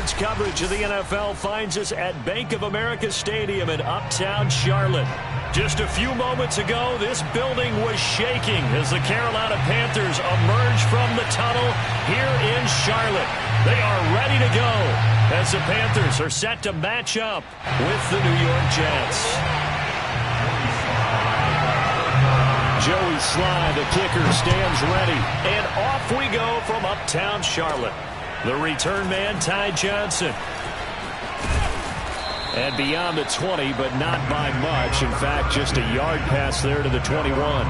Sports coverage of the NFL finds us at Bank of America Stadium in Uptown Charlotte. Just a few moments ago, this building was shaking as the Carolina Panthers emerge from the tunnel here in Charlotte. They are ready to go as the Panthers are set to match up with the New York Jets. Joey Sly, the kicker, stands ready. And off we go from Uptown Charlotte. The return man, Ty Johnson. And beyond the 20, but not by much. In fact, just a yard pass there to the 21.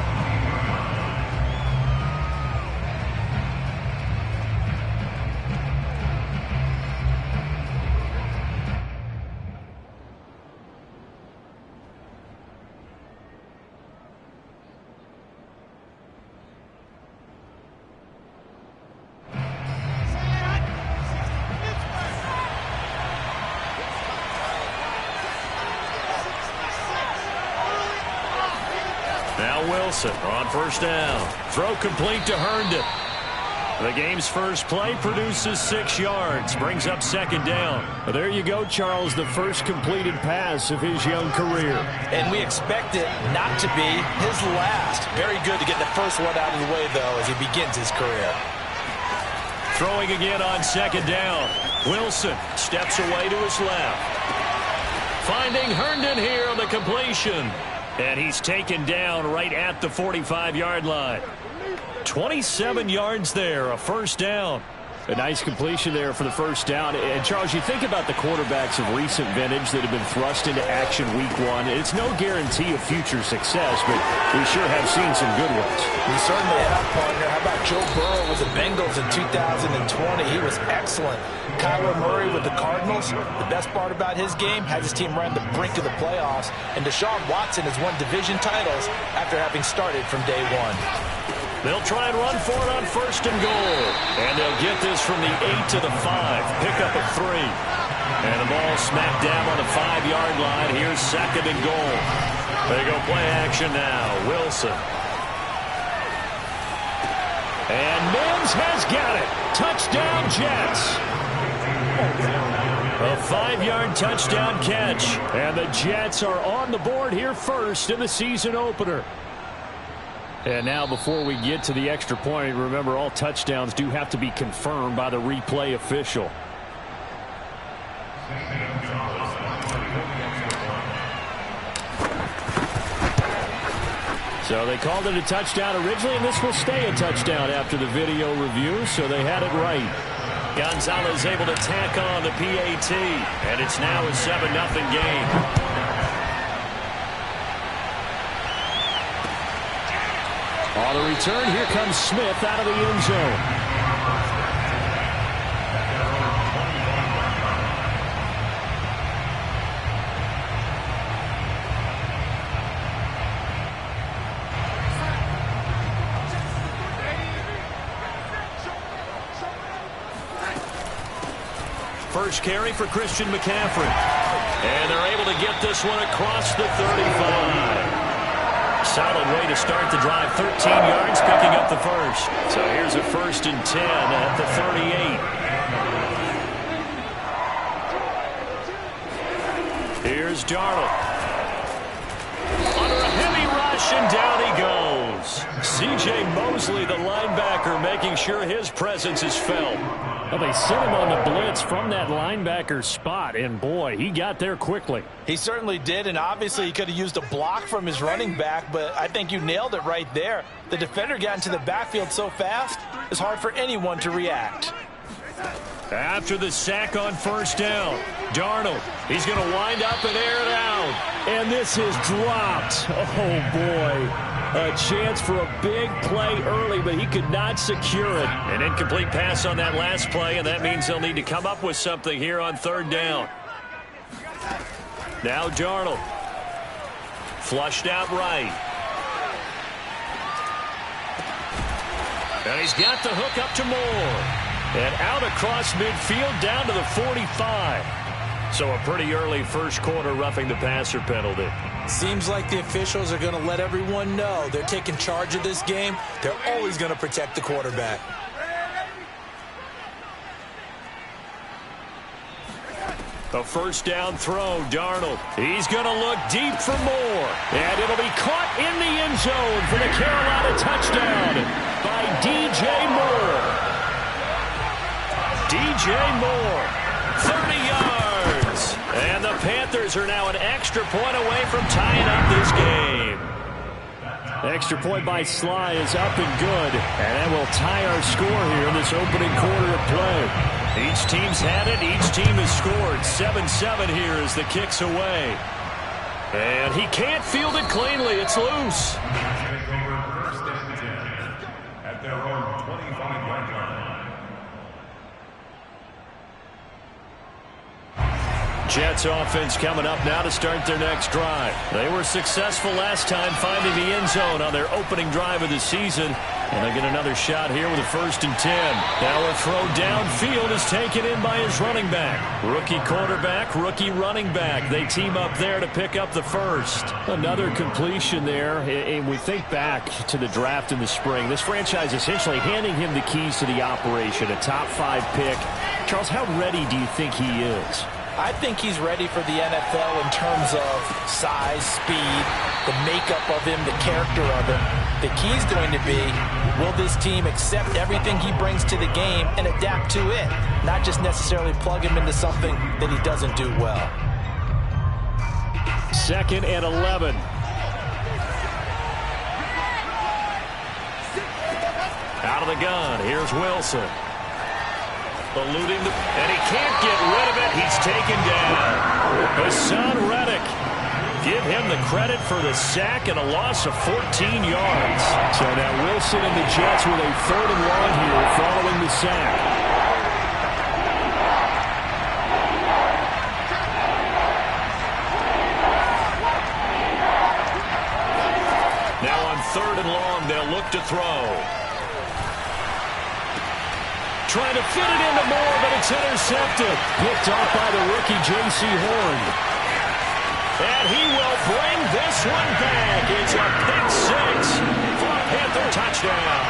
Wilson on first down. Throw complete to Herndon. The game's first play produces 6 yards. Brings up second down. Well, there you go, Charles. The first completed pass of his young career. And we expect it not to be his last. Very good to get the first one out of the way, though, as he begins his career. Throwing again on second down. Wilson steps away to his left. Finding Herndon here on the completion. And he's taken down right at the 45-yard line. 27 yards there, a first down. A nice completion there for the first down. And, Charles, you think about the quarterbacks of recent vintage that have been thrust into action week 1. It's no guarantee of future success, but we sure have seen some good ones. We certainly have, partner. How about Joe Burrow with the Bengals in 2020? He was excellent. Kyler Murray with the Cardinals. The best part about his game has his team right on the brink of the playoffs. And Deshaun Watson has won division titles after having started from day 1. They'll try and run for it on first and goal. And they'll get this from the 8 to the 5. Pick up at 3. And the ball smacked down on the 5-yard line. Here's second and goal. They go play action now. Wilson. And Mims has got it. Touchdown, Jets. A 5-yard touchdown catch. And the Jets are on the board here first in the season opener. And now before we get to the extra point, remember all touchdowns do have to be confirmed by the replay official. So they called it a touchdown originally, and this will stay a touchdown after the video review, so they had it right. Gonzalez able to tack on the PAT, and it's now a 7-0 game. On the return, here comes Smith out of the end zone. First carry for Christian McCaffrey. And they're able to get this one across the 35. Solid way to start the drive. 13 yards, picking up the first. So here's a 1st and 10 at the 38. Here's Darnold. Under a heavy rush, and down he goes. C.J. Mosley, the linebacker, making sure his presence is felt. Well, they sent him on the blitz from that linebacker spot, and boy, he got there quickly. He certainly did, and obviously he could have used a block from his running back, but I think you nailed it right there. The defender got into the backfield so fast, it's hard for anyone to react. After the sack on first down, Darnold, he's going to wind up and air it out. And this is dropped. Oh, boy. A chance for a big play early, but he could not secure it. An incomplete pass on that last play, and that means they'll need to come up with something here on third down. Now Darnold. Flushed out right. And he's got the hook up to Moore. And out across midfield down to the 45. So a pretty early first quarter roughing the passer penalty. Seems like the officials are going to let everyone know they're taking charge of this game. They're always going to protect the quarterback. A first down throw, Darnold. He's going to look deep for more. And it'll be caught in the end zone for the Carolina touchdown by DJ Moore. DJ Moore, 30 yards. And the Panthers are now an extra point away from tying up this game. Extra point by Sly is up and good. And that will tie our score here in this opening quarter of play. Each team's had it. Each team has scored. 7-7 here as the kick's away. And he can't field it cleanly. It's loose. First and 10 at their own 25-yard line. Jets offense coming up now to start their next drive. They were successful last time finding the end zone on their opening drive of the season. And they get another shot here with a 1st and 10. Now a throw downfield is taken in by his running back. Rookie quarterback, rookie running back. They team up there to pick up the first. Another completion there. And we think back to the draft in the spring. This franchise essentially handing him the keys to the operation. A top 5 pick. Charles, how ready do you think he is? I think he's ready for the NFL in terms of size, speed, the makeup of him, the character of him. The key's going to be, will this team accept everything he brings to the game and adapt to it? Not just necessarily plug him into something that he doesn't do well. 2nd and 11. Out of the gun, here's Wilson. Eluding the, and he can't get rid of it. He's taken down. Hassan Reddick. Give him the credit for the sack and a loss of 14 yards. So now Wilson and the Jets with a 3rd and long here following the sack. Now on 3rd and long, they'll look to throw. Trying to fit it into Moore, but it's intercepted. Picked off by the rookie J.C. Horn. And he will bring this one back. It's a pick 6 for a Panther touchdown.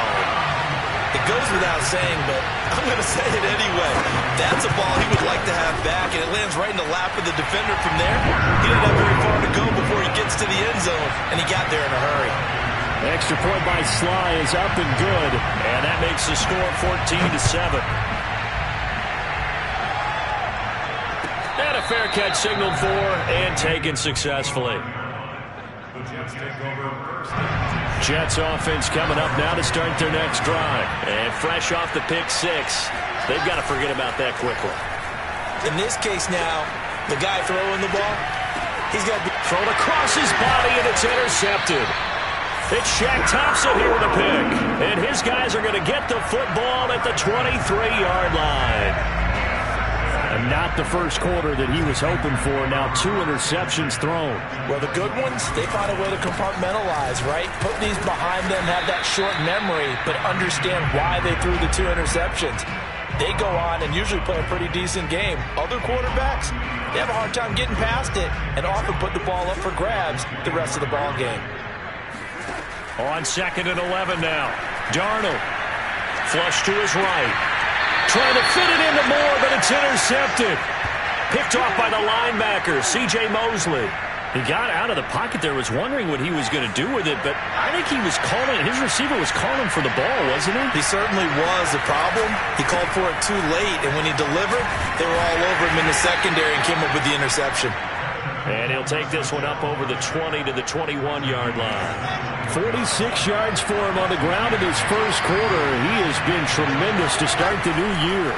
It goes without saying, but I'm going to say it anyway. That's a ball he would like to have back, and it lands right in the lap of the defender from there. He didn't have very far to go before he gets to the end zone, and he got there in a hurry. Extra point by Sly is up and good. And that makes the score 14-7. And a fair catch signaled for and taken successfully. The Jets take over first. Jets offense coming up now to start their next drive. And fresh off the pick 6. They've got to forget about that quickly. In this case now, the guy throwing the ball, he's got to be thrown across his body, and it's intercepted. It's Shaq Thompson here with a pick. And his guys are going to get the football at the 23-yard line. And not the first quarter that he was hoping for. Now 2 interceptions thrown. Well, the good ones, they find a way to compartmentalize, right? Put these behind them, have that short memory, but understand why they threw the 2 interceptions. They go on and usually play a pretty decent game. Other quarterbacks, they have a hard time getting past it and often put the ball up for grabs the rest of the ball game. On 2nd and 11 now. Darnold. Flush to his right. Trying to fit it into Moore, but it's intercepted. Picked off by the linebacker, C.J. Mosley. He got out of the pocket there, was wondering what he was going to do with it, but I think he was calling, his receiver was calling for the ball, wasn't he? He certainly was. The problem, he called for it too late, and when he delivered, they were all over him in the secondary and came up with the interception. And he'll take this one up over the 20 to the 21-yard line. 46 yards for him on the ground in his first quarter. He has been tremendous to start the new year.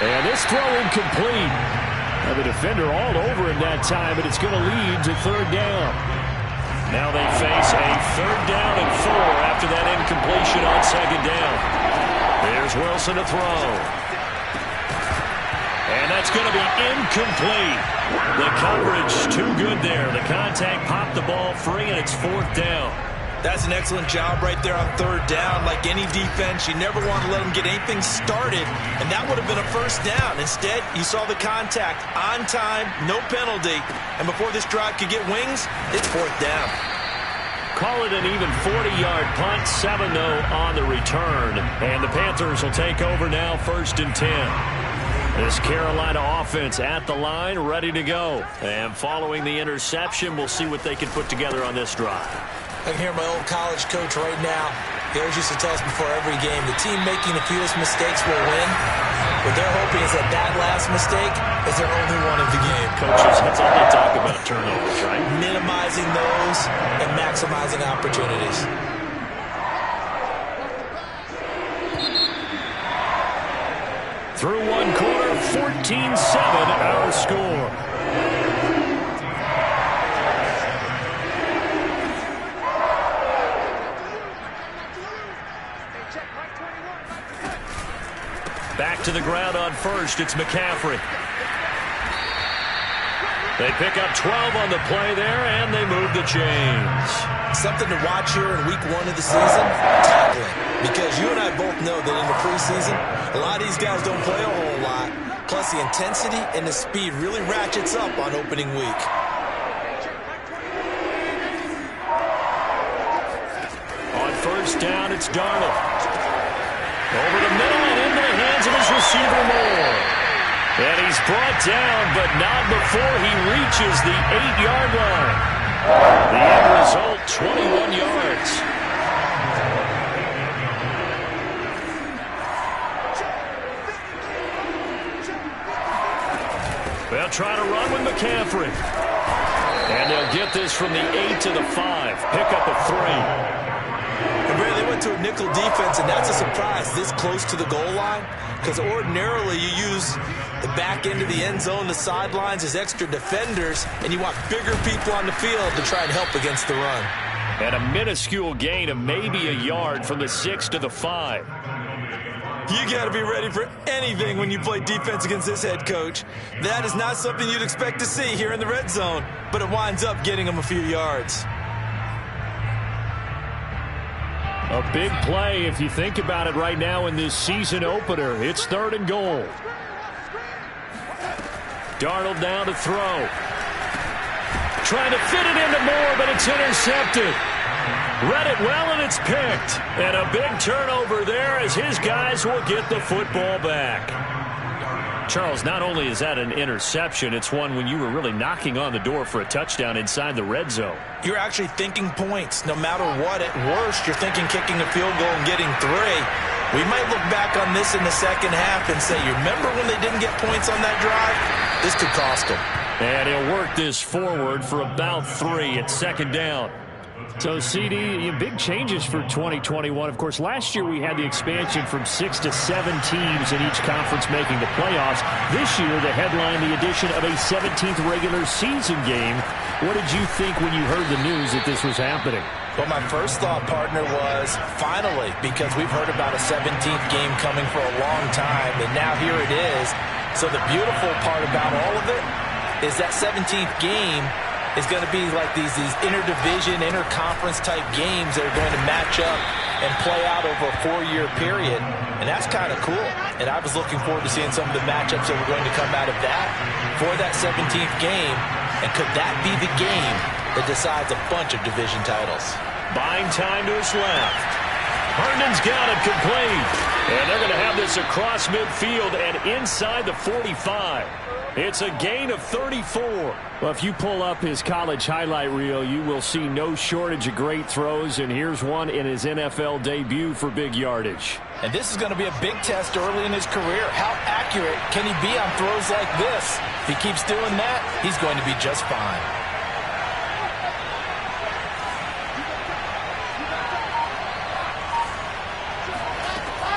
And this throw incomplete. Now the defender all over him that time, but it's going to lead to 3rd down. Now they face a 3rd down and 4 after that incompletion on 2nd down. There's Wilson to throw. And that's going to be incomplete. The coverage too good there. The contact popped the ball free, and it's 4th down. That's an excellent job right there on 3rd down. Like any defense, you never want to let them get anything started, and that would have been a 1st down. Instead, you saw the contact on time, no penalty, and before this drive could get wings, it's 4th down. Call it an even 40-yard punt, 7-0 on the return. And the Panthers will take over now, 1st and 10. This Carolina offense at the line, ready to go. And following the interception, we'll see what they can put together on this drive. I can hear my old college coach right now. He always used to tell us before every game, the team making the fewest mistakes will win. What they're hoping is that last mistake is their only one of the game. Coaches, that's all they talk about, turnovers, right? Minimizing those and maximizing opportunities. Through one quarter, 14-7 our score. Back to the ground on first. It's McCaffrey. They pick up 12 on the play there, and they move the chains. Something to watch here in week 1 of the season, tackling. Because you and I both know that in the preseason, a lot of these guys don't play a whole lot. Plus, the intensity and the speed really ratchets up on opening week. On first down, it's Darnold. Over the middle and into the hands of his receiver Moore. And he's brought down, but not before he reaches the 8-yard line. The end result, 21 yards. They'll try to run with McCaffrey. And they'll get this from the 8 to the 5. Pick up a 3. They went to a nickel defense, and that's a surprise this close to the goal line, because ordinarily you use the back end of the end zone, the sidelines as extra defenders, and you want bigger people on the field to try and help against the run. And a minuscule gain of maybe a yard from the 6 to the 5. You got to be ready for anything when you play defense against this head coach. That is not something you'd expect to see here in the red zone, but it winds up getting him a few yards. A big play if you think about it right now in this season opener. It's 3rd and goal. Darnold down to throw. Trying to fit it into Moore, but it's intercepted. Read it well, and it's picked. And a big turnover there as his guys will get the football back. Charles, not only is that an interception, it's one when you were really knocking on the door for a touchdown inside the red zone. You're actually thinking points. No matter what, at worst, you're thinking kicking a field goal and getting 3. We might look back on this in the second half and say, you remember when they didn't get points on that drive? This could cost them. And he'll work this forward for about 3 at 2nd down. So, CD, big changes for 2021. Of course, last year we had the expansion from 6 to 7 teams in each conference making the playoffs. This year, the headline, the addition of a 17th regular season game. What did you think when you heard the news that this was happening? Well, my first thought, partner, was finally, because we've heard about a 17th game coming for a long time, and now here it is. So the beautiful part about all of it is that 17th game is going to be like these interdivision, interconference type games that are going to match up and play out over a 4-year period. And that's kind of cool. And I was looking forward to seeing some of the matchups that were going to come out of that for that 17th game. And could that be the game that decides a bunch of division titles? Buying time to his left. Herndon's got it complete. And they're going to have this across midfield and inside the 45. It's a gain of 34. Well, if you pull up his college highlight reel, you will see no shortage of great throws, and here's one in his NFL debut for big yardage. And this is going to be a big test early in his career. How accurate can he be on throws like this? If he keeps doing that, he's going to be just fine.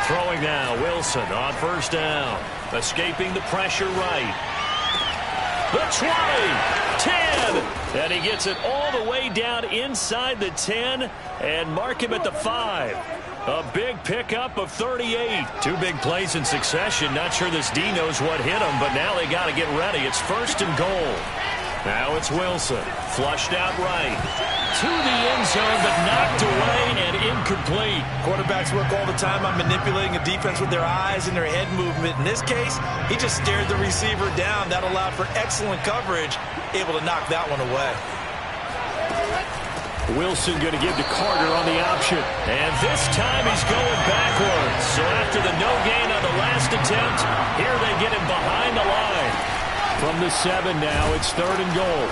Throwing now, Wilson on first down. Escaping the pressure right. The 20, 10, and he gets it all the way down inside the 10 and mark him at the 5. A big pickup of 38. 2 big plays in succession. Not sure this D knows what hit him, but now they got to get ready. It's 1st and goal. Now it's Wilson. Flushed out right. To the end zone, but knocked away and incomplete. Quarterbacks work all the time on manipulating a defense with their eyes and their head movement. In this case, he just stared the receiver down. That allowed for excellent coverage, able to knock that one away. Wilson going to give to Carter on the option. And this time he's going backwards. So after the no gain on the last attempt, here they get him behind the line. From the 7 now, it's 3rd and goal.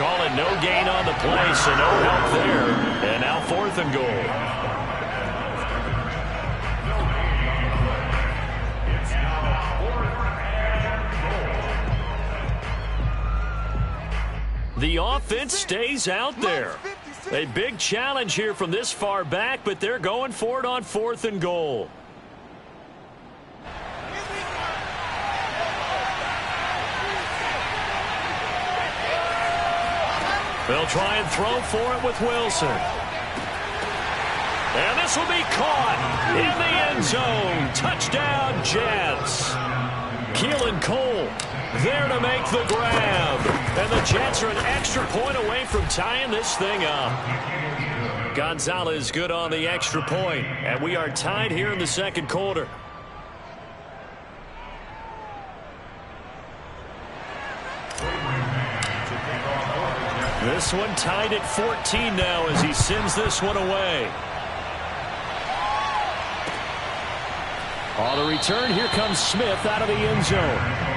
Call it no gain on the play, so no help there. And now 4th and goal. The offense stays out there. A big challenge here from this far back, but they're going for it on 4th and goal. They'll try and throw for it with Wilson. And this will be caught in the end zone. Touchdown, Jets. Keelan Cole there to make the grab. And the Jets are an extra point away from tying this thing up. Gonzalez good on the extra point. And we are tied here in the 2nd quarter. This one tied at 14 now as he sends this one away. On the return, here comes Smith out of the end zone.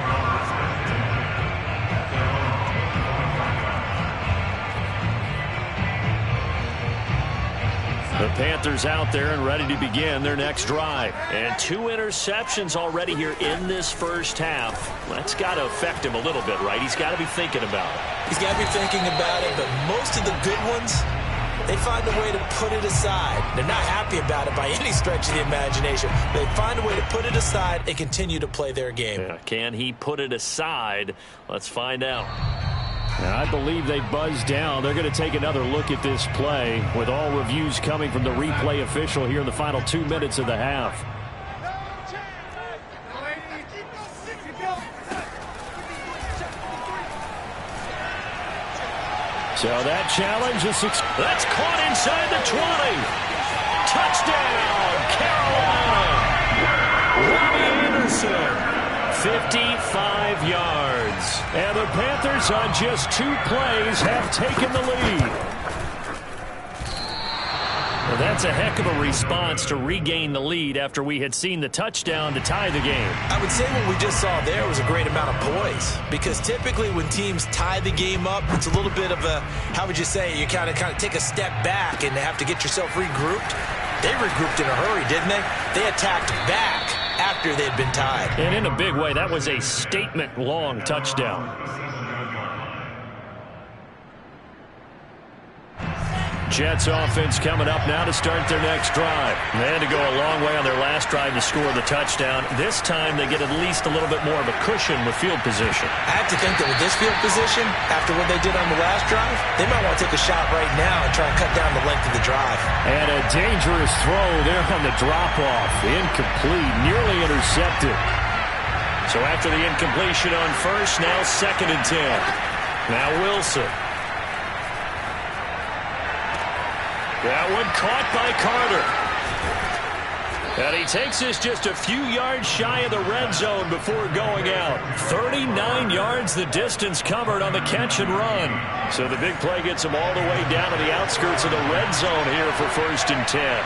The Panthers out there and ready to begin their next drive. And 2 interceptions already here in this first half. That's got to affect him a little bit, right? He's got to be thinking about it. He's got to be thinking about it, but most of the good ones, they find a way to put it aside. They're not happy about it by any stretch of the imagination. They find a way to put it aside and continue to play their game. Yeah, can he put it aside? Let's find out. And I believe they buzzed down. They're going to take another look at this play with all reviews coming from the replay official here in the final 2 minutes of the half. So that challenge is that's caught inside the 20. Touchdown, Carolina. Robbie Anderson. 55 yards. And the Panthers on just 2 plays have taken the lead. Well, that's a heck of a response to regain the lead after we had seen the touchdown to tie the game. I would say what we just saw there was a great amount of poise, because typically when teams tie the game up, it's a little bit of a, how would you say, you kind of take a step back and have to get yourself regrouped. They regrouped in a hurry, didn't they? They attacked back after they had been tied. And in a big way, that was a statement-long touchdown. Jets offense coming up now to start their next drive. They had to go a long way on their last drive to score the touchdown. This time they get at least a little bit more of a cushion with field position. I have to think that with this field position, after what they did on the last drive, they might want to take a shot right now and try and cut down the length of the drive. And a dangerous throw there on the drop-off. Incomplete, nearly intercepted. So after the incompletion on first, now 2nd and 10. Now Wilson. That one caught by Carter. And he takes us just a few yards shy of the red zone before going out. 39 yards the distance covered on the catch and run. So the big play gets him all the way down to the outskirts of the red zone here for 1st and 10.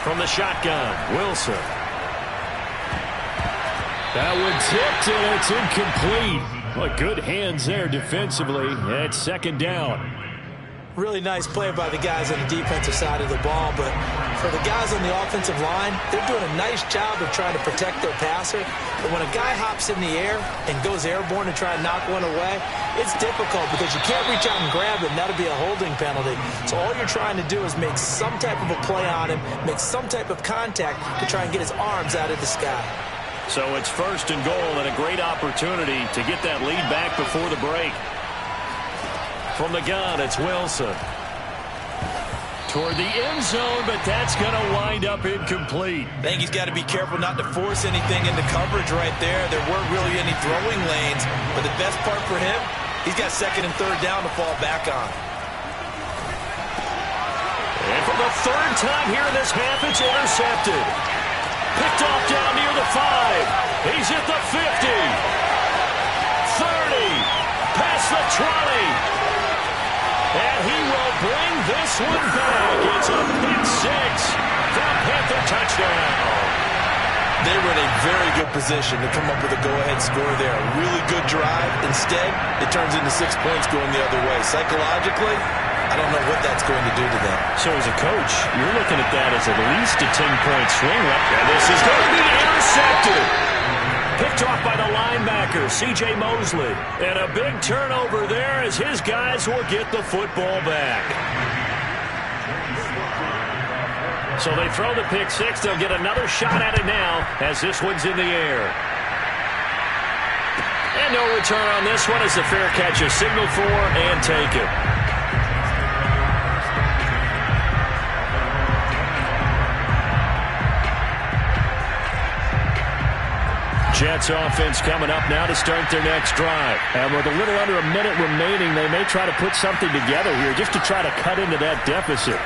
From the shotgun, Wilson. That one tipped, and it's incomplete. Well, good hands there defensively. It's 2nd down. Really nice play by the guys on the defensive side of the ball, but for the guys on the offensive line, they're doing a nice job of trying to protect their passer. But when a guy hops in the air and goes airborne to try and knock one away, it's difficult because you can't reach out and grab it, and that'll be a holding penalty. So all you're trying to do is make some type of a play on him, make some type of contact to try and get his arms out of the sky. So it's 1st and goal and a great opportunity to get that lead back before the break. From the gun, it's Wilson. Toward the end zone, but that's going to wind up incomplete. I think he's got to be careful not to force anything into coverage right there. There weren't really any throwing lanes, but the best part for him, he's got 2nd and 3rd down to fall back on. And for the 3rd time here in this half, it's intercepted. Picked off down near the 5. He's at the 50. 30. Past the 20. And he will bring this one back. It's a pick six from Panther touchdown. They were in a very good position to come up with a go-ahead score there. A really good drive. Instead, it turns into 6 points going the other way. Psychologically, I don't know what that's going to do to them. So as a coach, you're looking at that as at least a 10-point swing. And this is going to be intercepted. Picked off by the linebacker, C.J. Mosley. And a big turnover there as his guys will get the football back. So they throw the pick six. They'll get another shot at it now as this one's in the air. And no return on this one as the fair catch is signaled for and taken. Jets offense coming up now to start their next drive. And with a little under a minute remaining, they may try to put something together here just to try to cut into that deficit.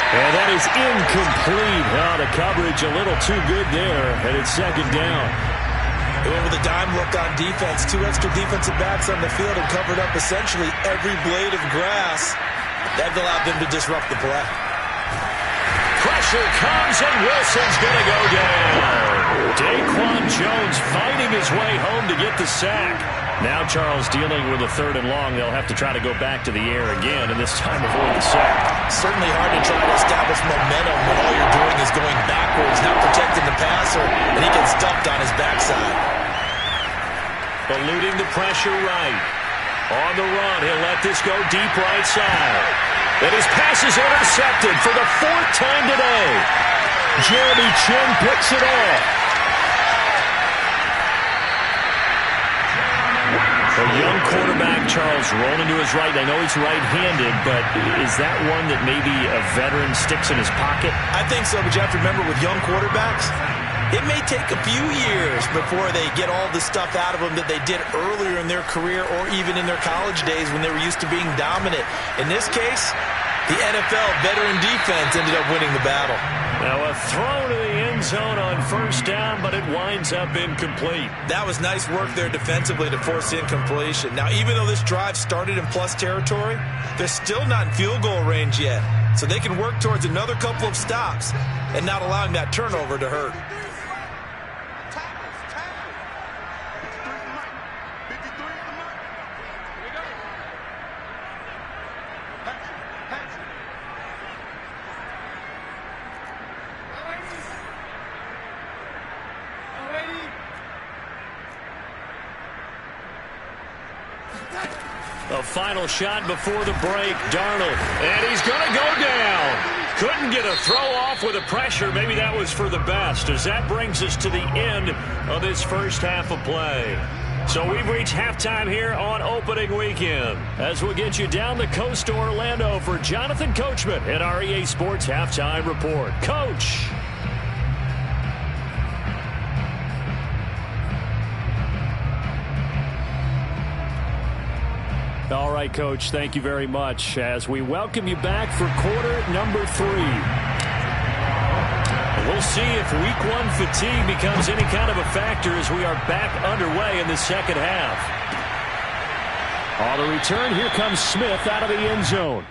And that is incomplete. Oh, the coverage a little too good there, and it's second down. They went with a dime look on defense. 2 extra defensive backs on the field and covered up essentially every blade of grass. That allowed them to disrupt the play. Pressure comes, and Wilson's going to go down. Daquan Jones fighting his way home to get the sack. Now Charles dealing with a 3rd and long. They'll have to try to go back to the air again, and this time avoid the sack. Certainly hard to try to establish momentum when all you're doing is going backwards, not protecting the passer, and he gets dumped on his backside. Eluding the pressure right. On the run, he'll let this go deep right side. And his pass is intercepted for the 4th time today. Jeremy Chin picks it off. A young quarterback, Charles, rolling to his right. I know he's right-handed, but is that one that maybe a veteran sticks in his pocket? I think so, but you have to remember with young quarterbacks, it may take a few years before they get all the stuff out of them that they did earlier in their career or even in their college days when they were used to being dominant. In this case, the NFL veteran defense ended up winning the battle. Now a throw to the end zone on 1st down, but it winds up incomplete. That was nice work there defensively to force incompletion. Now, even though this drive started in plus territory, they're still not in field goal range yet. So they can work towards another couple of stops and not allowing that turnover to hurt. A final shot before the break. Darnold. And he's going to go down. Couldn't get a throw off with the pressure. Maybe that was for the best, as that brings us to the end of this first half of play. So we've reached halftime here on opening weekend, as we'll get you down the coast to Orlando for Jonathan Coachman at our EA Sports Halftime Report. Coach. All right, Coach, thank you very much as we welcome you back for quarter number 3. We'll see if week 1 fatigue becomes any kind of a factor as we are back underway in the second half. On the return, here comes Smith out of the end zone.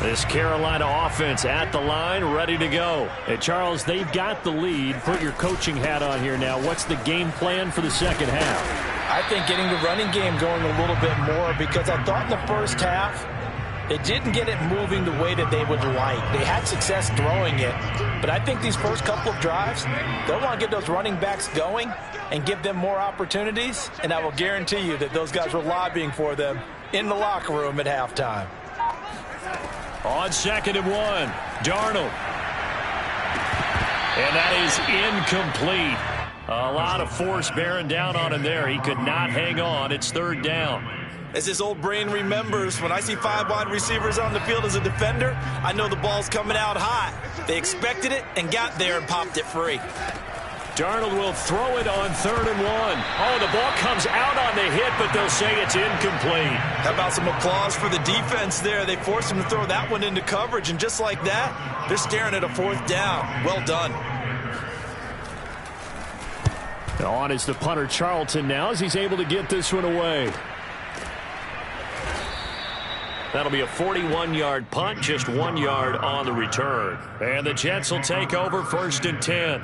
This Carolina offense at the line, ready to go. Hey, Charles, they've got the lead. Put your coaching hat on here now. What's the game plan for the second half? I think getting the running game going a little bit more, because I thought in the first half, it didn't get it moving the way that they would like. They had success throwing it, but I think these first couple of drives, they'll want to get those running backs going and give them more opportunities, and I will guarantee you that those guys were lobbying for them in the locker room at halftime. On 2nd and 1, Darnold. And that is incomplete. A lot of force bearing down on him there. He could not hang on. It's 3rd down. As his old brain remembers, when I see 5 wide receivers on the field as a defender, I know the ball's coming out hot. They expected it and got there and popped it free. Darnold will throw it on 3rd and 1. Oh, the ball comes out on the hit, but they'll say it's incomplete. How about some applause for the defense there? They forced him to throw that one into coverage, and just like that, they're staring at a 4th down. Well done. On is the punter Charlton now as he's able to get this one away. That'll be a 41-yard punt, just 1 yard on the return. And the Jets will take over 1st and 10.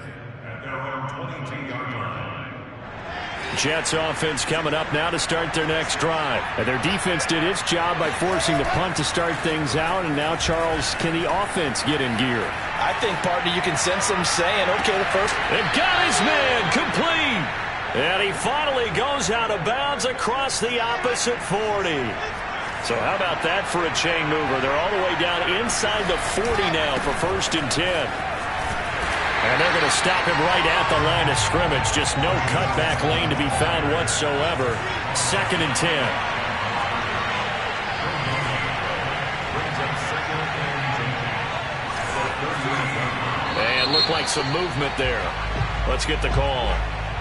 Jets offense coming up now to start their next drive. And their defense did its job by forcing the punt to start things out. And now, Charles, can the offense get in gear? I think, partner, you can sense them saying, okay, the first. They've got his man complete. And he finally goes out of bounds across the opposite 40. So how about that for a chain mover? They're all the way down inside the 40 now for 1st and 10. And they're going to stop him right at the line of scrimmage. Just no cutback lane to be found whatsoever. 2nd and 10. And looked like some movement there. Let's get the call.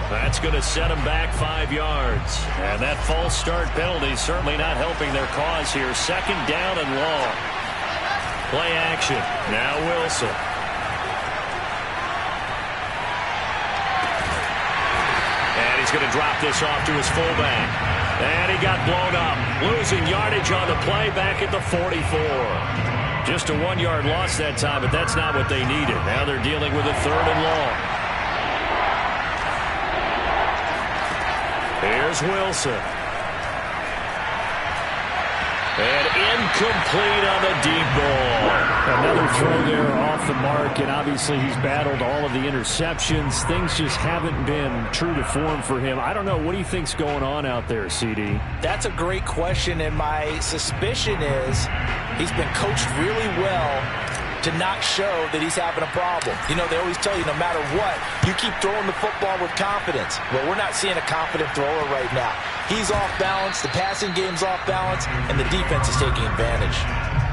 That's going to set him back 5 yards. And that false start penalty certainly not helping their cause here. 2nd down and long. Play action. Now Wilson. And he's going to drop this off to his fullback. And he got blown up. Losing yardage on the play back at the 44. Just a 1 yard loss that time, but that's not what they needed. Now they're dealing with a 3rd and long. Here's Wilson. And incomplete on the deep ball. Another throw there off the mark, and obviously he's battled all of the interceptions. Things just haven't been true to form for him. I don't know. What do you think's going on out there, CD? That's a great question, and my suspicion is he's been coached really well to not show that he's having a problem. You know, they always tell you no matter what, you keep throwing the football with confidence. Well, we're not seeing a confident thrower right now. He's off balance, the passing game's off balance, and the defense is taking advantage.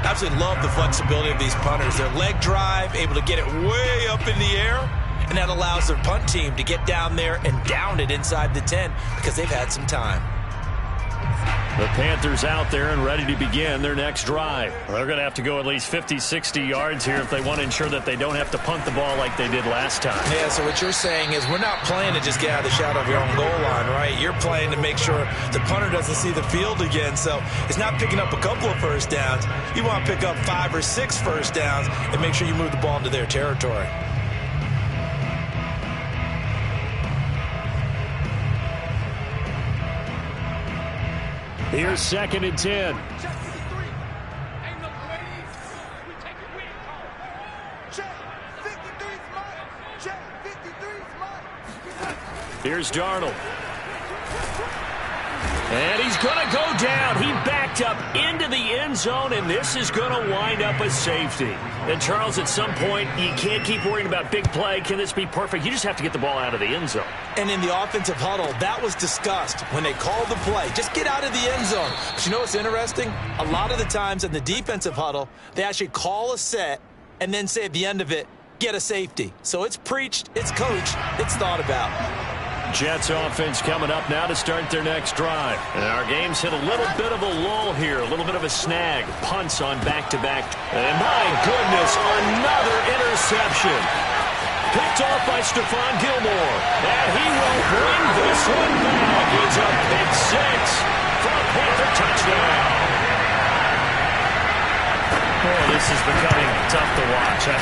Absolutely love the flexibility of these punters. Their leg drive, able to get it way up in the air, and that allows their punt team to get down there and down it inside the 10 because they've had some time. The Panthers out there and ready to begin their next drive. They're going to have to go at least 50, 60 yards here if they want to ensure that they don't have to punt the ball like they did last time. Yeah, so what you're saying is we're not playing to just get out of the shadow of your own goal line, right? You're playing to make sure the punter doesn't see the field again. So it's not picking up a couple of first downs. You want to pick up 5 or 6 first downs and make sure you move the ball into their territory. Here's 2nd and 10. Here's Darnold. And he's going to go down. He backed up into the end zone, and this is going to wind up a safety. And, Charles, at some point, you can't keep worrying about big play. Can this be perfect? You just have to get the ball out of the end zone. And in the offensive huddle, that was discussed when they called the play. Just get out of the end zone. But you know what's interesting? A lot of the times in the defensive huddle, they actually call a set and then say at the end of it, get a safety. So it's preached, it's coached, it's thought about. Jets offense coming up now to start their next drive. And our game's hit a little bit of a lull here, a little bit of a snag. Punts on back-to-back. And my goodness, another interception. Picked off by Stephon Gilmore. And he will bring this one back. It's a pick 6 for a Panther touchdown. Oh, this is becoming tough to watch.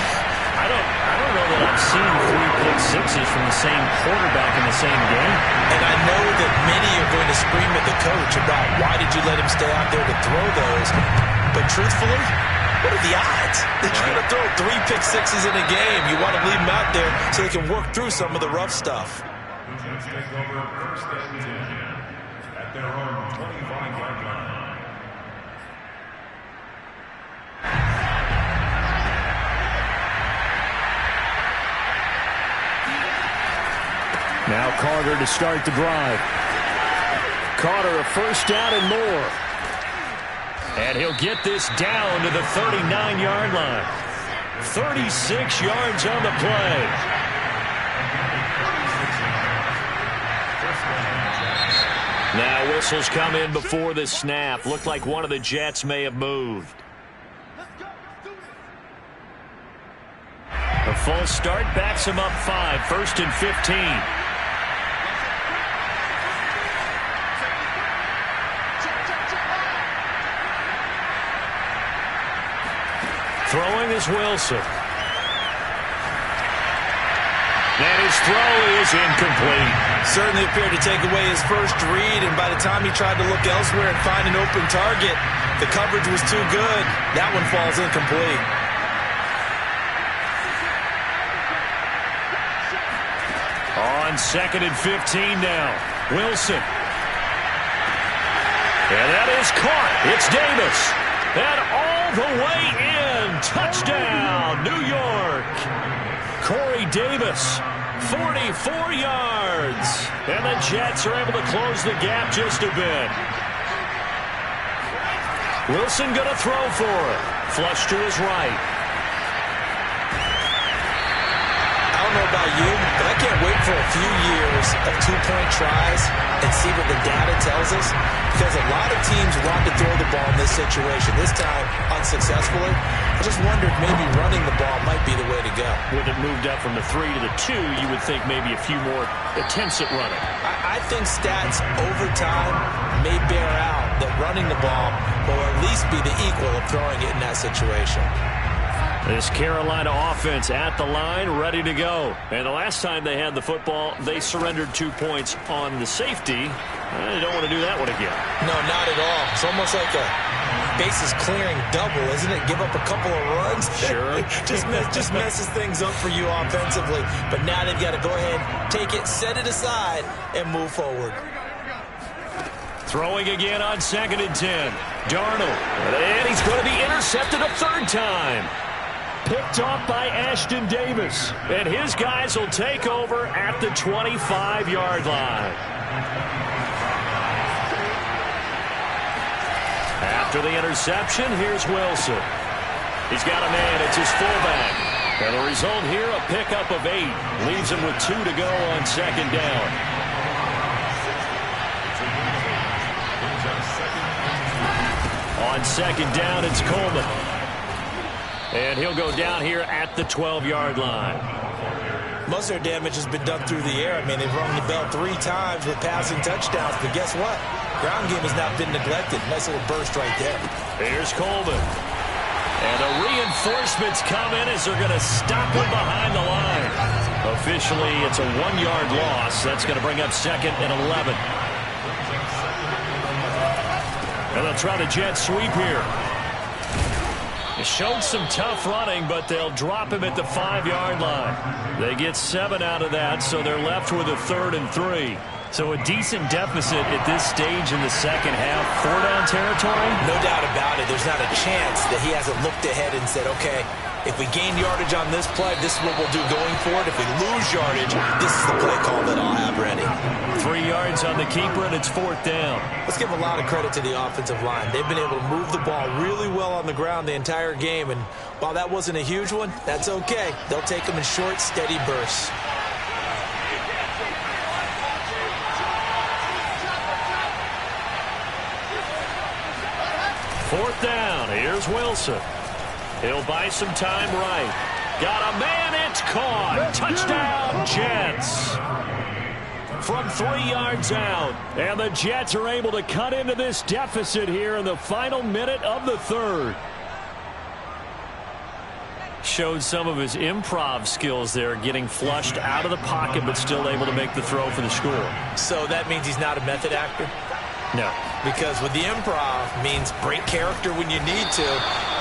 I don't know that I've seen 3 pick sixes from the same quarterback in the same game. And I know that many are going to scream at the coach about why did you let him stay out there to throw those. But truthfully, what are the odds that you're going to throw 3 pick sixes in a game? You want to leave them out there so they can work through some of the rough stuff. The Jets take over 1st and 10 at their own 25-yard line. Now Carter to start the drive. Carter a first down and more. And he'll get this down to the 39-yard line. 36 yards on the play. Now whistles come in before the snap. Looked like one of the Jets may have moved. A false start backs him up 5. 1st and 15. Throwing is Wilson. And his throw is incomplete. Certainly appeared to take away his first read, and by the time he tried to look elsewhere and find an open target, the coverage was too good. That one falls incomplete. On 2nd and 15 now. Wilson. And that is caught. It's Davis. And all the way in. Touchdown, New York. Corey Davis, 44 yards. And the Jets are able to close the gap just a bit. Wilson going to throw for it. Flush to his right. I don't know about you, but I can't wait for a few years of two-point tries and see what the data tells us, because a lot of teams want to throw the ball in this situation. This time, unsuccessfully. I just wondered maybe running the ball might be the way to go. With it moved up from the 3 to the 2, you would think maybe a few more attempts at running. I think stats over time may bear out that running the ball will at least be the equal of throwing it in that situation. This Carolina offense at the line, ready to go. And the last time they had the football, they surrendered 2 points on the safety. They don't want to do that one again. No, not at all. It's almost like a bases clearing double, isn't it? Give up a couple of runs. Sure. just messes things up for you offensively. But now they've got to go ahead, take it, set it aside, and move forward. Throwing again on 2nd and 10. Darnold. And he's going to be intercepted a 3rd time. Picked off by Ashton Davis. And his guys will take over at the 25-yard line. After the interception, here's Wilson. He's got a man. It's his fullback. And the result here, a pickup of 8. Leaves him with 2 to go on 2nd down. On 2nd down, it's Coleman. And he'll go down here at the 12-yard line. Most of their damage has been done through the air. I mean, they've rung the bell 3 times with passing touchdowns. But guess what? Ground game has not been neglected. Nice little burst right there. Here's Coleman. And the reinforcements come in as they're going to stop him behind the line. Officially, it's a 1-yard loss. That's going to bring up 2nd and 11. And they'll try the jet sweep here. They showed some tough running, but they'll drop him at the 5-yard line. They get 7 out of that, so they're left with a 3rd and 3. So a decent deficit at this stage in the second half. 4-down territory? No doubt about it. There's not a chance that he hasn't looked ahead and said, okay, if we gain yardage on this play, this is what we'll do going forward. If we lose yardage, this is the play call that I'll have ready. 3 yards on the keeper, and it's 4th down. Let's give a lot of credit to the offensive line. They've been able to move the ball really well on the ground the entire game, and while that wasn't a huge one, that's okay. They'll take them in short, steady bursts. Fourth down. Here's Wilson. He'll buy some time right. Got a man. It's caught. Touchdown, Jets. From 3 yards out. And the Jets are able to cut into this deficit here in the final minute of the 3rd. Showed some of his improv skills there, getting flushed out of the pocket, but still able to make the throw for the score. So that means he's not a method actor? No. Because with the improv means break character when you need to.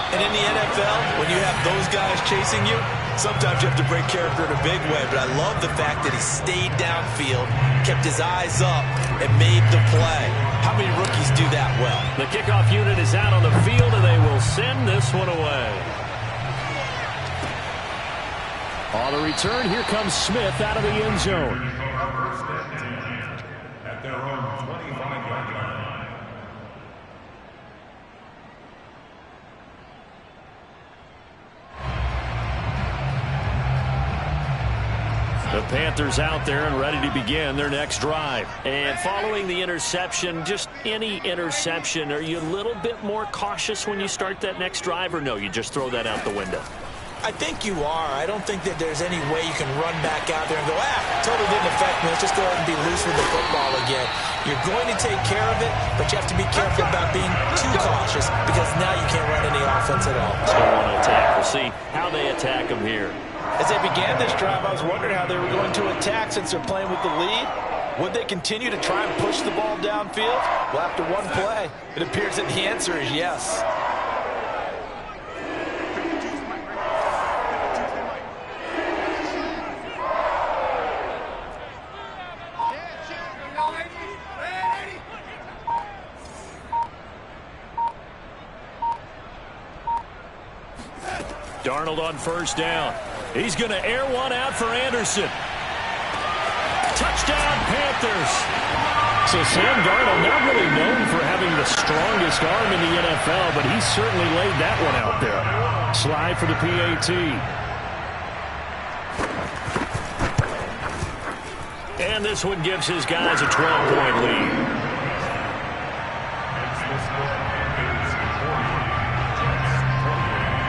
And in the NFL, when you have those guys chasing you, sometimes you have to break character in a big way. But I love the fact that he stayed downfield, kept his eyes up, and made the play. How many rookies do that well? The kickoff unit is out on the field, and they will send this one away. On the return, here comes Smith out of the end zone. At their own 25-yard line. The Panthers out there and ready to begin their next drive. And following the interception, just any interception, are you a little bit more cautious when you start that next drive, or no, you just throw that out the window? I think you are. I don't think that there's any way you can run back out there and go, totally didn't affect me. Let's just go ahead and be loose with the football again. You're going to take care of it, but you have to be careful about being too cautious because now you can't run any offense at all. Let's go on to attack. We'll see how they attack them here. As they began this drive, I was wondering how they were going to attack since they're playing with the lead. Would they continue to try and push the ball downfield? Well, after one play, it appears that the answer is yes. Darnold on first down. He's going to air one out for Anderson. Touchdown, Panthers. So Sam Darnold, not really known for having the strongest arm in the NFL, but he certainly laid that one out there. Slide for the PAT. And this one gives his guys a 12-point lead.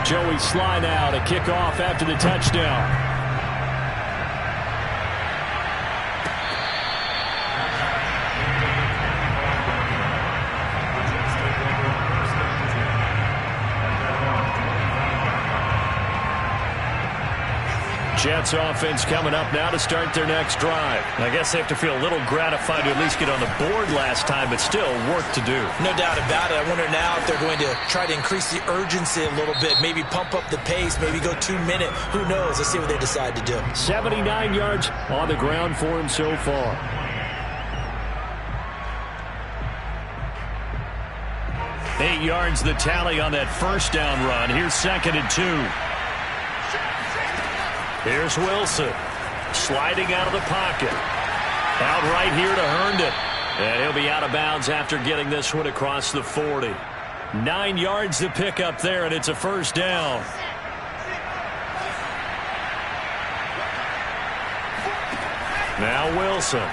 Joey Sly now to kick off after the touchdown. Jets offense coming up now to start their next drive. I guess they have to feel a little gratified to at least get on the board last time, but still work to do. No doubt about it. I wonder now if they're going to try to increase the urgency a little bit, maybe pump up the pace, maybe go 2 minute. Who knows? Let's see what they decide to do. 79 yards on the ground for him so far. Eight yards the tally on that first down run. Here's 2nd and 2. Here's Wilson, sliding out of the pocket. Out right here to Herndon. And he'll be out of bounds after getting this one across the 40. 9 yards to pick up there, and it's a first down. Now Wilson.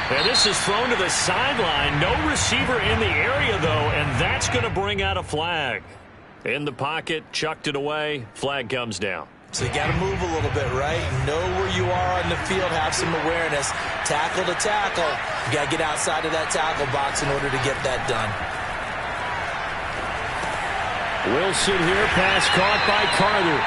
And this is thrown to the sideline. No receiver in the area, though, and that's going to bring out a flag. In the pocket, chucked it away, flag comes down. So you got to move a little bit, right? Know where you are on the field, have some awareness. Tackle to tackle. You got to get outside of that tackle box in order to get that done. Wilson here, pass caught by Carter.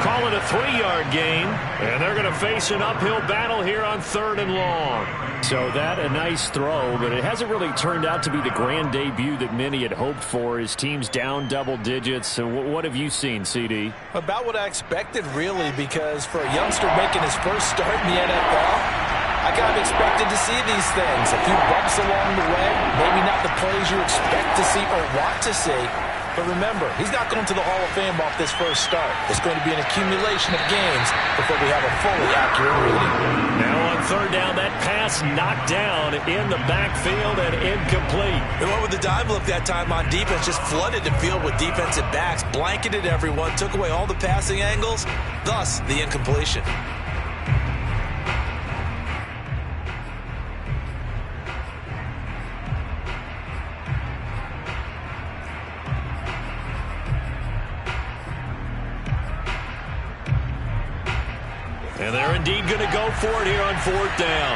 Call it a 3-yard gain, and they're going to face an uphill battle here on 3rd and long. So that a nice throw, but it hasn't really turned out to be the grand debut that many had hoped for. His team's down double digits. So what have you seen, CD? About what I expected, really, because for a youngster making his first start in the NFL, I kind of expected to see these things. A few bumps along the way, maybe not the plays you expect to see or want to see. But remember, he's not going to the Hall of Fame off this first start. It's going to be an accumulation of games before we have a fully accurate reading. Now on 3rd down, that pass knocked down in the backfield and incomplete. They went with the dive look that time on defense, just flooded the field with defensive backs, blanketed everyone, took away all the passing angles, thus the incompletion. And they're indeed going to go for it here on 4th down.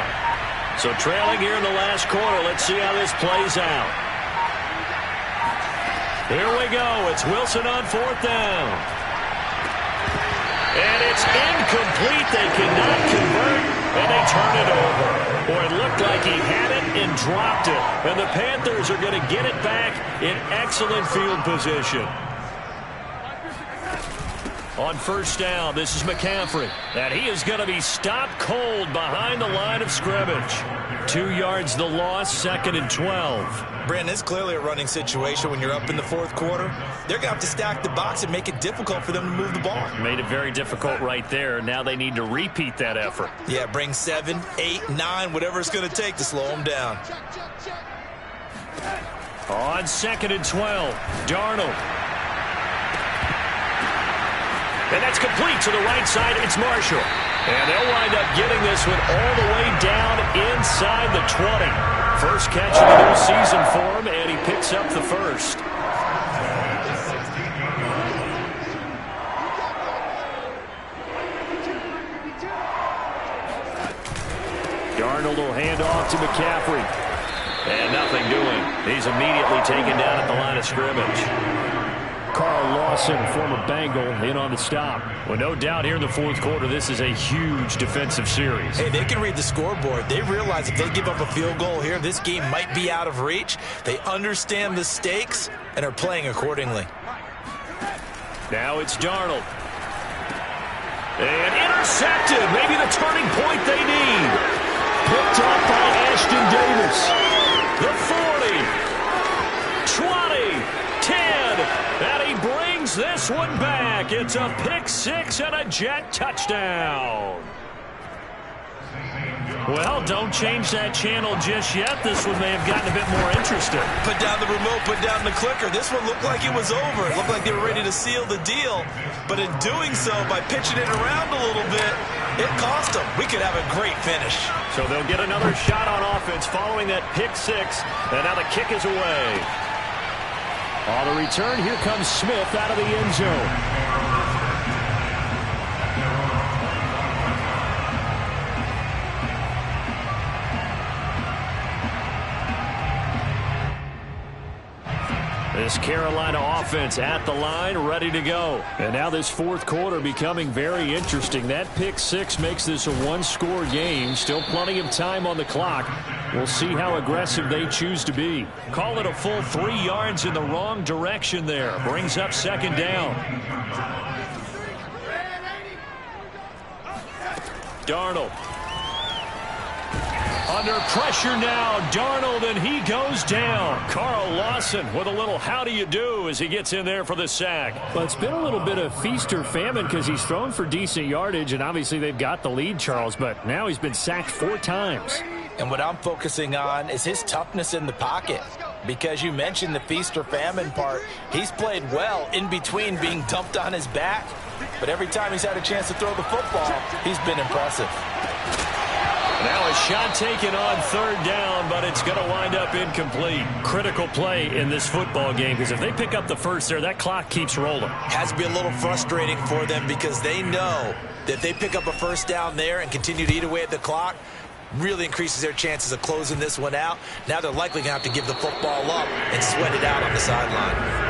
So trailing here in the last quarter. Let's see how this plays out. Here we go. It's Wilson on 4th down. And it's incomplete. They cannot convert, and they turn it over. Boy, it looked like he had it and dropped it. And the Panthers are going to get it back in excellent field position. On 1st down, this is McCaffrey. And he is going to be stopped cold behind the line of scrimmage. 2 yards the loss, 2nd and 12. Brandon, it's clearly a running situation when you're up in the 4th quarter. They're going to have to stack the box and make it difficult for them to move the ball. Made it very difficult right there. Now they need to repeat that effort. Yeah, bring 7, 8, 9, whatever it's going to take to slow them down. On 2nd and 12, Darnold. And that's complete to the right side. It's Marshall. And they'll wind up getting this one all the way down inside the 20. First catch of the new season for him, and he picks up the first. Darnold will hand off to McCaffrey. And nothing doing. He's immediately taken down at the line of scrimmage. Carl Lawson, former Bengal, in on the stop. Well, no doubt here in the fourth quarter, this is a huge defensive series. Hey, they can read the scoreboard. They realize if they give up a field goal here, this game might be out of reach. They understand the stakes and are playing accordingly. Now it's Darnold. And intercepted. Maybe the turning point they need. Picked up by Ashton Davis. The 40. 20. 10. And he brings this one back. It's a pick six and a Jet touchdown. Well, don't change that channel just yet. This one may have gotten a bit more interesting. Put down the remote, put down the clicker. This one looked like it was over. It looked like they were ready to seal the deal. But in doing so, by pitching it around a little bit, it cost them. We could have a great finish. So they'll get another shot on offense following that pick six. And now the kick is away. On the return, here comes Smith out of the end zone. This Carolina offense at the line, ready to go. And now this fourth quarter becoming very interesting. That pick six makes this a one-score game. Still plenty of time on the clock. We'll see how aggressive they choose to be. Call it a full 3 yards in the wrong direction there. Brings up second down. Darnold. Under pressure now, Darnold, and he goes down. Carl Lawson with a little how do you do as he gets in there for the sack. Well, it's been a little bit of feast or famine because he's thrown for decent yardage, and obviously they've got the lead, Charles, but now he's been sacked 4 times. And what I'm focusing on is his toughness in the pocket. Because you mentioned the feast or famine part. He's played well in between being dumped on his back. But every time he's had a chance to throw the football, he's been impressive. Now a shot taken on third down, but it's going to wind up incomplete. Critical play in this football game because if they pick up the first there, that clock keeps rolling. Has to be a little frustrating for them because they know that if they pick up a first down there and continue to eat away at the clock, really increases their chances of closing this one out. Now they're likely going to have to give the football up and sweat it out on the sideline.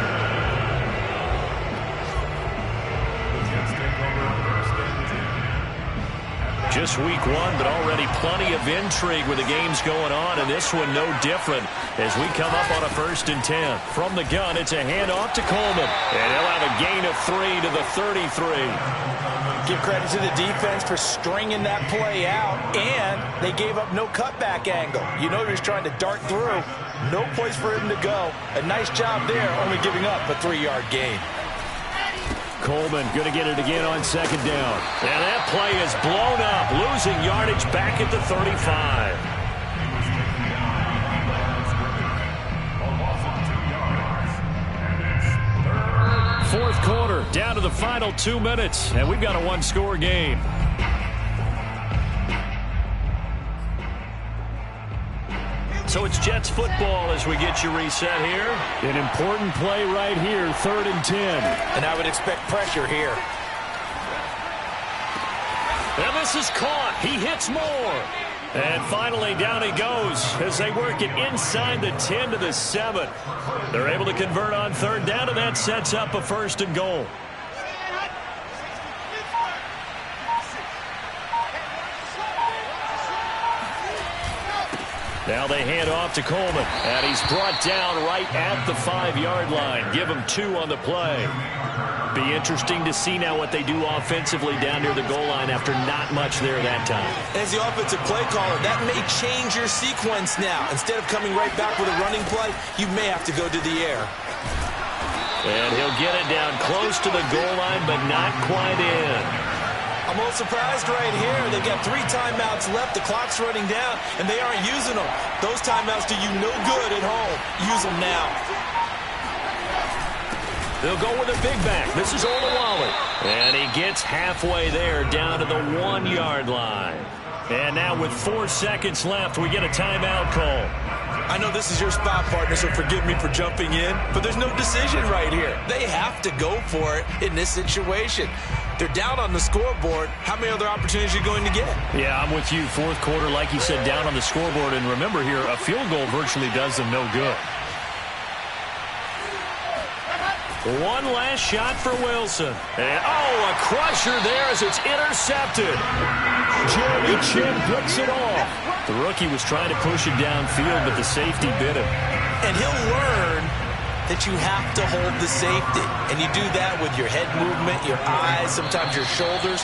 Just week one, but already plenty of intrigue with the games going on, and this one no different as we come up on a 1st and 10. From the gun, it's a handoff to Coleman, and he'll have a gain of 3 to the 33. Give credit to the defense for stringing that play out, and they gave up no cutback angle. You know he was trying to dart through. No place for him to go. A nice job there, only giving up a 3-yard gain. Coleman going to get it again on second down. And that play is blown up, losing yardage back at the 35. Fourth quarter, down to the final 2 minutes, and we've got a one-score game. So it's Jets football as we get you reset here. An important play right here, 3rd and 10. And I would expect pressure here. And this is caught. He hits more. And finally down he goes as they work it inside the 10 to the 7. They're able to convert on third down, and that sets up a 1st and goal. Now they hand off to Coleman, and he's brought down right at the 5-yard line. Give him 2 on the play. Be interesting to see now what they do offensively down near the goal line after not much there that time. As the offensive play caller, that may change your sequence now. Instead of coming right back with a running play, you may have to go to the air. And he'll get it down close to the goal line, but not quite in. I'm a little surprised right here. They've got 3 timeouts left. The clock's running down, and they aren't using them. Those timeouts do you no good at home. Use them now. They'll go with a big back. This is Olawale. And he gets halfway there down to the 1-yard line. And now with 4 seconds left, we get a timeout call. I know this is your spot, partner, so forgive me for jumping in, but there's no decision right here. They have to go for it in this situation. They're down on the scoreboard. How many other opportunities are you going to get? Yeah, I'm with you. Fourth quarter, like you said, down on the scoreboard. And remember here, a field goal virtually does them no good. One last shot for Wilson. And, a crusher there as it's intercepted. Jeremy Chin picks it off. The rookie was trying to push it downfield, but the safety bit him. And he'll learn that you have to hold the safety. And you do that with your head movement, your eyes, sometimes your shoulders.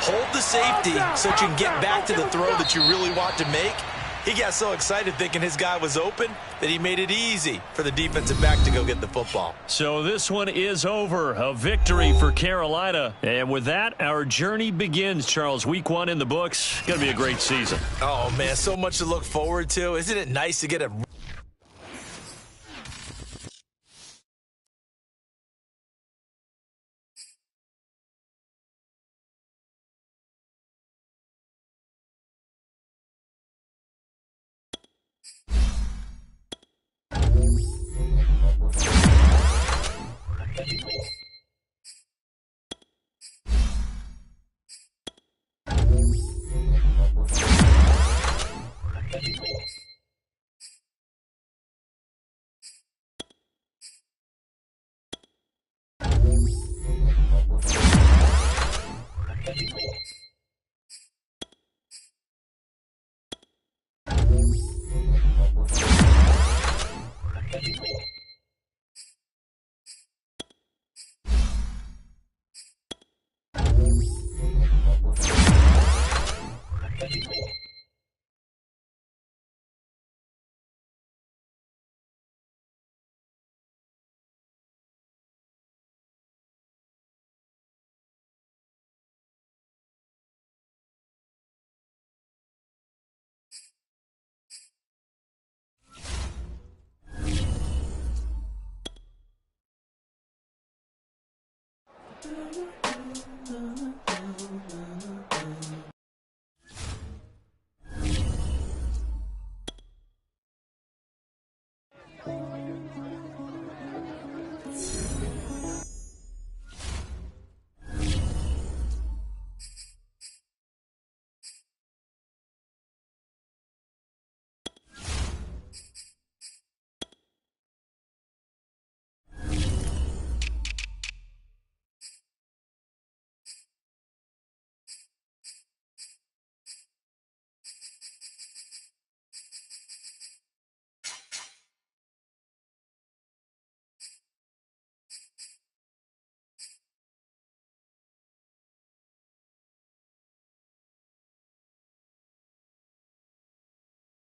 Hold the safety so that you can get back to the throw that you really want to make. He got so excited thinking his guy was open that he made it easy for the defensive back to go get the football. So this one is over. A victory for Carolina. And with that, our journey begins, Charles. Week 1 in the books. Going to be a great season. Oh, man, so much to look forward to. Isn't it nice to get a Do, do, do.